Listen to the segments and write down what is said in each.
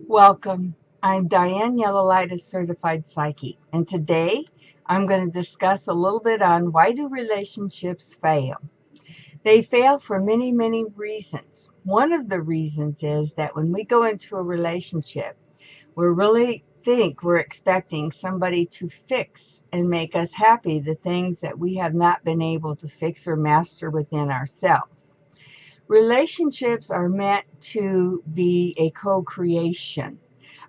Welcome. I'm Diane Yellow Certified Psychic, and today I'm going to discuss a little bit on why do relationships fail. They fail for many, many reasons. One of the reasons is that when we go into a relationship, we really think we're expecting somebody to fix and make us happy the things that we have not been able to fix or master within ourselves. Relationships are meant to be a co-creation.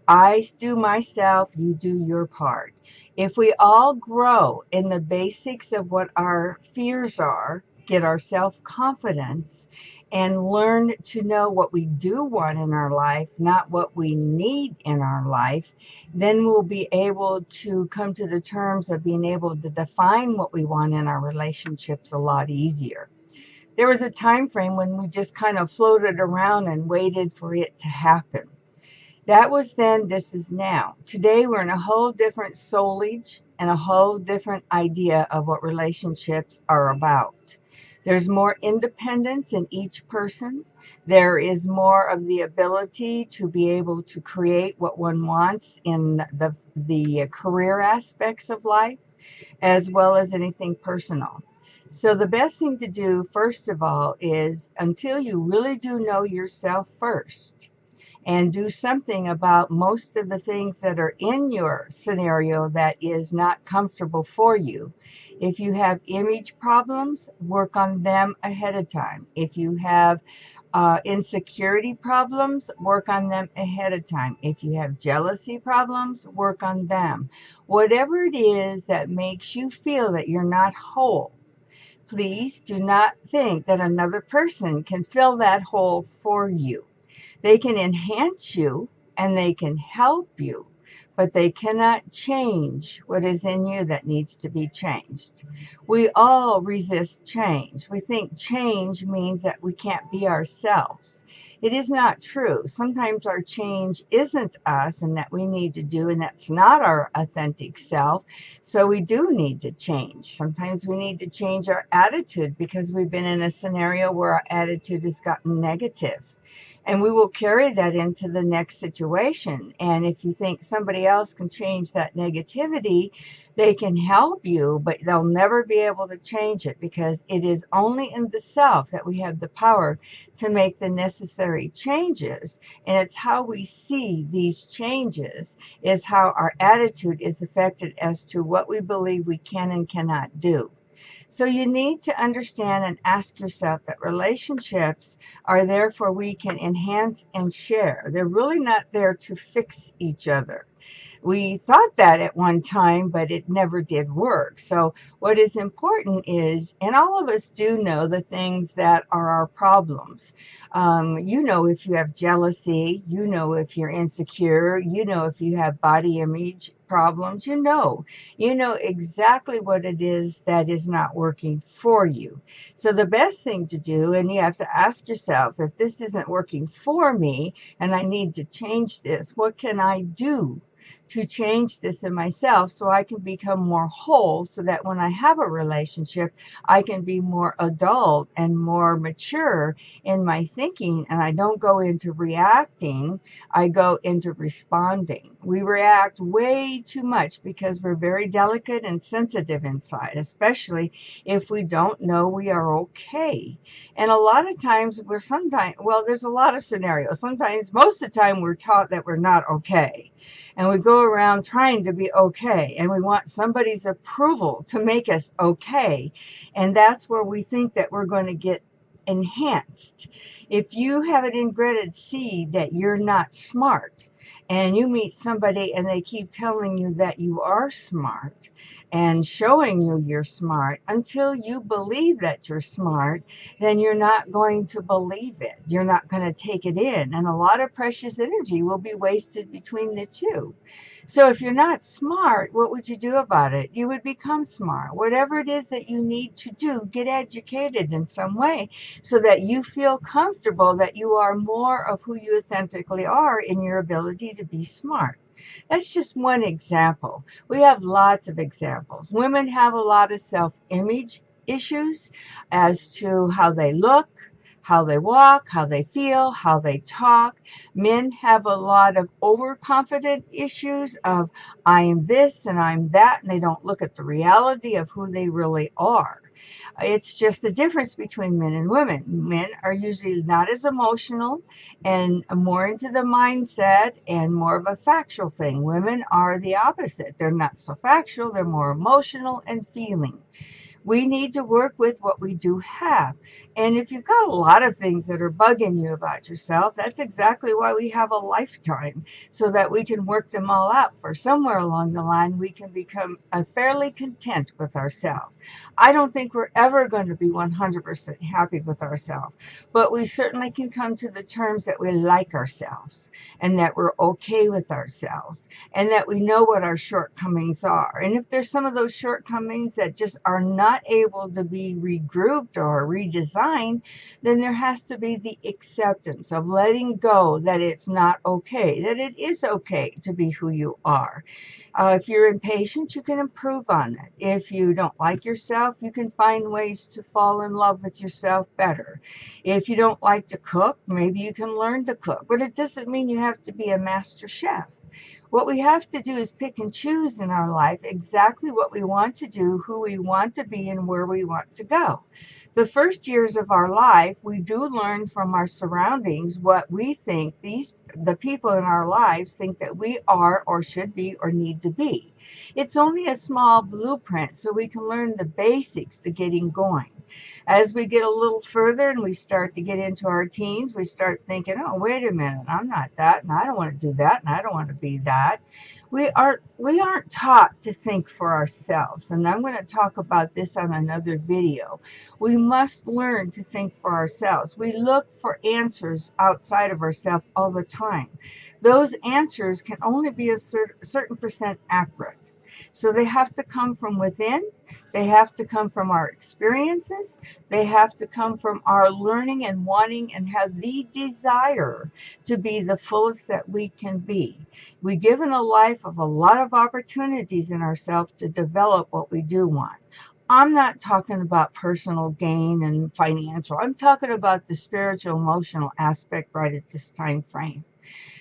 I do myself, you do your part. If we all grow in the basics of what our fears are, get our self confidence, and learn to know what we do want in our life, not what we need in our life, then we'll be able to come to the terms of being able to define what we want in our relationships a lot easier. There was a time frame when we just kind of floated around and waited for it to happen. That was then, this is now. Today, we're in a whole different soulage and a whole different idea of what relationships are about. There's more independence in each person. There is more of the ability to be able to create what one wants in the career aspects of life, as well as anything personal. So the best thing to do, first of all, is until you really do know yourself first, and do something about most of the things that are in your scenario that is not comfortable for you. If you have image problems, work on them ahead of time. If you have insecurity problems, work on them ahead of time. If you have jealousy problems, work on them. Whatever it is that makes you feel that you're not whole, please do not think that another person can fill that hole for you. They can enhance you and they can help you, but they cannot change what is in you that needs to be changed. We all resist change. We think change means that we can't be ourselves. It is not true. Sometimes our change isn't us and that we need to do, and that's not our authentic self. So we do need to change. Sometimes we need to change our attitude because we've been in a scenario where our attitude has gotten negative. And we will carry that into the next situation. And if you think somebody else can change that negativity, they can help you, but they'll never be able to change it because it is only in the self that we have the power to make the necessary changes. And it's how we see these changes is how our attitude is affected as to what we believe we can and cannot do. So you need to understand and ask yourself that relationships are there for we can enhance and share. They're really not there to fix each other. We thought that at one time, but it never did work. So what is important is, and all of us do know the things that are our problems. You know if you have jealousy, you know if you're insecure, you know if you have body image problems, you know exactly what it is that is not working for you. So the best thing to do, and you have to ask yourself, if this isn't working for me and I need to change this, what can I do to change this in myself so I can become more whole, so that when I have a relationship, I can be more adult and more mature in my thinking, and I don't go into reacting, I go into responding. We react way too much because we're very delicate and sensitive inside, especially if we don't know we are okay. And a lot of times well, there's a lot of scenarios. Sometimes, most of the time, we're taught that we're not okay. And we go around trying to be okay. And we want somebody's approval to make us okay. And that's where we think that we're going to get enhanced. If you have an inbred seed that you're not smart, and you meet somebody and they keep telling you that you are smart and showing you you're smart until you believe that you're smart, then you're not going to believe it. You're not going to take it in. And a lot of precious energy will be wasted between the two. So if you're not smart, what would you do about it? You would become smart. Whatever it is that you need to do, get educated in some way so that you feel comfortable that you are more of who you authentically are in your ability to be smart. That's just one example. We have lots of examples. Women have a lot of self-image issues as to how they look, how they walk, how they feel, how they talk. Men have a lot of overconfident issues of I am this and I'm that, and they don't look at the reality of who they really are. It's just the difference between men and women. Men are usually not as emotional and more into the mindset and more of a factual thing. Women are the opposite. They're not so factual, they're more emotional and feeling. We need to work with what we do have. And if you've got a lot of things that are bugging you about yourself, that's exactly why we have a lifetime, so that we can work them all out. For somewhere along the line, we can become fairly content with ourselves. I don't think we're ever going to be 100% happy with ourselves, but we certainly can come to the terms that we like ourselves and that we're okay with ourselves and that we know what our shortcomings are. And if there's some of those shortcomings that just are not able to be regrouped or redesigned, then there has to be the acceptance of letting go that it's not okay, that it is okay to be who you are. If you're impatient, you can improve on it. If you don't like yourself, you can find ways to fall in love with yourself better. If you don't like to cook, maybe you can learn to cook, but it doesn't mean you have to be a master chef. What we have to do is pick and choose in our life exactly what we want to do, who we want to be, and where we want to go. The first years of our life, we do learn from our surroundings what we think the people in our lives think that we are or should be or need to be. It's only a small blueprint so we can learn the basics to getting going. As we get a little further and we start to get into our teens, we start thinking, oh, wait a minute, I'm not that, and I don't want to do that, and I don't want to be that. We aren't taught to think for ourselves, and I'm going to talk about this on another video. We must learn to think for ourselves. We look for answers outside of ourselves all the time. Those answers can only be a certain percent accurate. So they have to come from within. They have to come from our experiences. They have to come from our learning and wanting and have the desire to be the fullest that we can be. We're given a life of a lot of opportunities in ourselves to develop what we do want. I'm not talking about personal gain and financial. I'm talking about the spiritual, emotional aspect right at this time frame.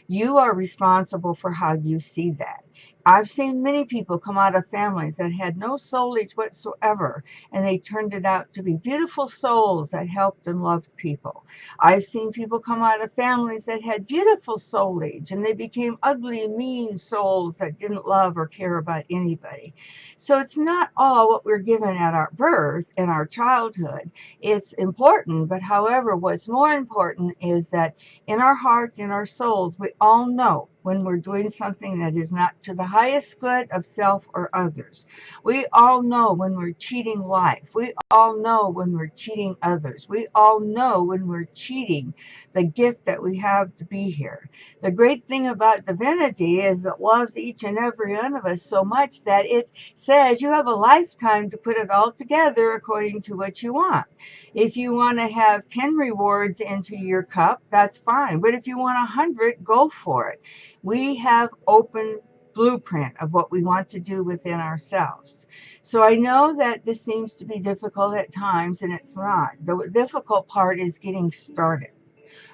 You are responsible for how you see that. I've seen many people come out of families that had no soulage whatsoever, and they turned it out to be beautiful souls that helped and loved people. I've seen people come out of families that had beautiful soulage, and they became ugly, mean souls that didn't love or care about anybody. So it's not all what we're given at our birth and our childhood. It's important, but however, what's more important is that in our hearts, in our souls, we all know when we're doing something that is not to the highest good of self or others. We all know when we're cheating life. We all know when we're cheating others. We all know when we're cheating the gift that we have to be here. The great thing about divinity is it loves each and every one of us so much that it says you have a lifetime to put it all together according to what you want. If you want to have 10 rewards into your cup, that's fine. But if you want 100, go for it. We have open blueprint of what we want to do within ourselves. So I know that this seems to be difficult at times, and it's not. The difficult part is getting started.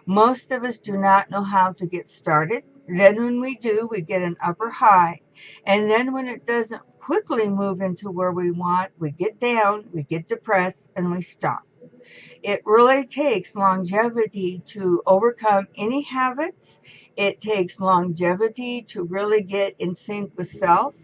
Most of us do not know how to get started. Then when we do, we get an upper high. And then when it doesn't quickly move into where we want, we get down, we get depressed, and we stop. It really takes longevity to overcome any habits. It takes longevity to really get in sync with self.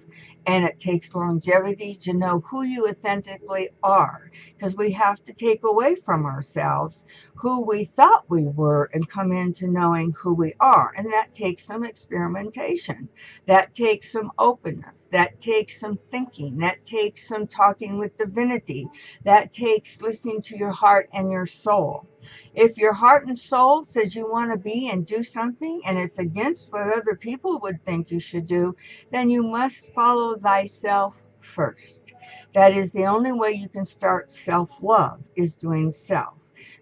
And it takes longevity to know who you authentically are. Because we have to take away from ourselves who we thought we were and come into knowing who we are. And that takes some experimentation. That takes some openness. That takes some thinking. That takes some talking with divinity. That takes listening to your heart and your soul. If your heart and soul says you want to be and do something and it's against what other people would think you should do, then you must follow thyself first. That is the only way you can start self-love, is doing self.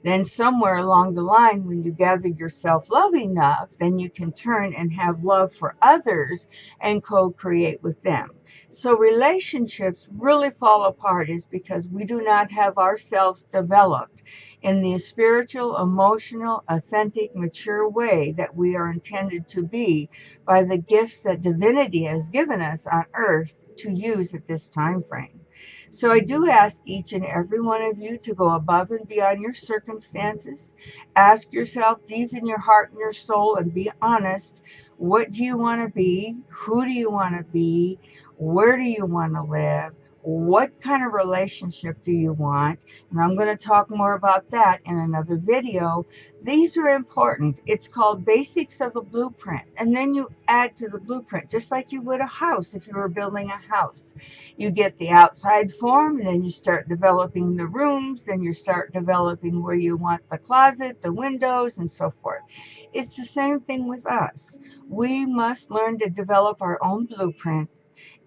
Then somewhere along the line, when you gather yourself love enough, then you can turn and have love for others and co-create with them. So relationships really fall apart is because we do not have ourselves developed in the spiritual, emotional, authentic, mature way that we are intended to be by the gifts that divinity has given us on earth to use at this time frame. So I do ask each and every one of you to go above and beyond your circumstances. Ask yourself deep in your heart and your soul and be honest. What do you want to be? Who do you want to be? Where do you want to live? What kind of relationship do you want? And I'm going to talk more about that in another video. These are important. It's called Basics of a Blueprint. And then you add to the blueprint, just like you would a house if you were building a house. You get the outside form, and then you start developing the rooms, then you start developing where you want the closet, the windows, and so forth. It's the same thing with us. We must learn to develop our own blueprint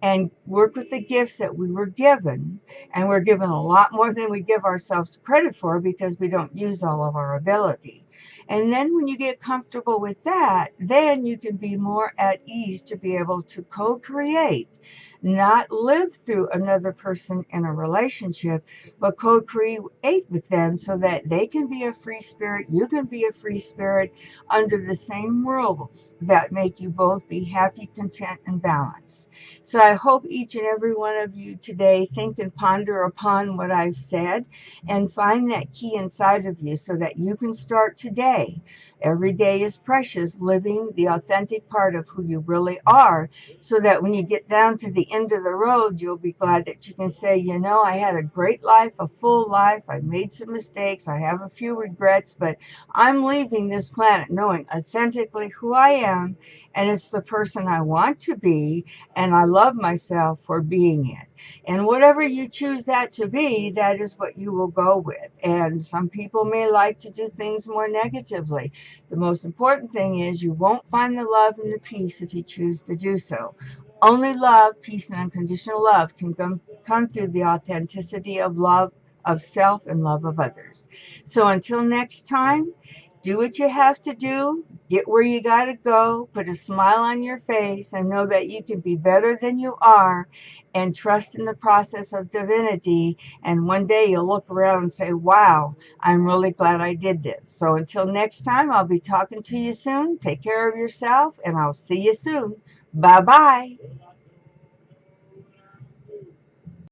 and work with the gifts that we were given. And we're given a lot more than we give ourselves credit for because we don't use all of our ability. And then when you get comfortable with that, then you can be more at ease to be able to co-create, not live through another person in a relationship, but co-create with them so that they can be a free spirit, you can be a free spirit under the same rules that make you both be happy, content, and balanced. So I hope each and every one of you today think and ponder upon what I've said and find that key inside of you so that you can start today. Every day is precious, living the authentic part of who you really are, so that when you get down to the end of the road, you'll be glad that you can say, you know, I had a great life, a full life. I made some mistakes. I have a few regrets, but I'm leaving this planet knowing authentically who I am, and it's the person I want to be, and I love myself for being it. And whatever you choose that to be, that is what you will go with. And some people may like to do things more negatively. The most important thing is you won't find the love and the peace if you choose to do so. Only love, peace, and unconditional love can come through the authenticity of love of self and love of others. So until next time, do what you have to do, get where you got to go, put a smile on your face, and know that you can be better than you are, and trust in the process of divinity. And one day you'll look around and say, wow, I'm really glad I did this. So until next time, I'll be talking to you soon. Take care of yourself, and I'll see you soon. Bye-bye.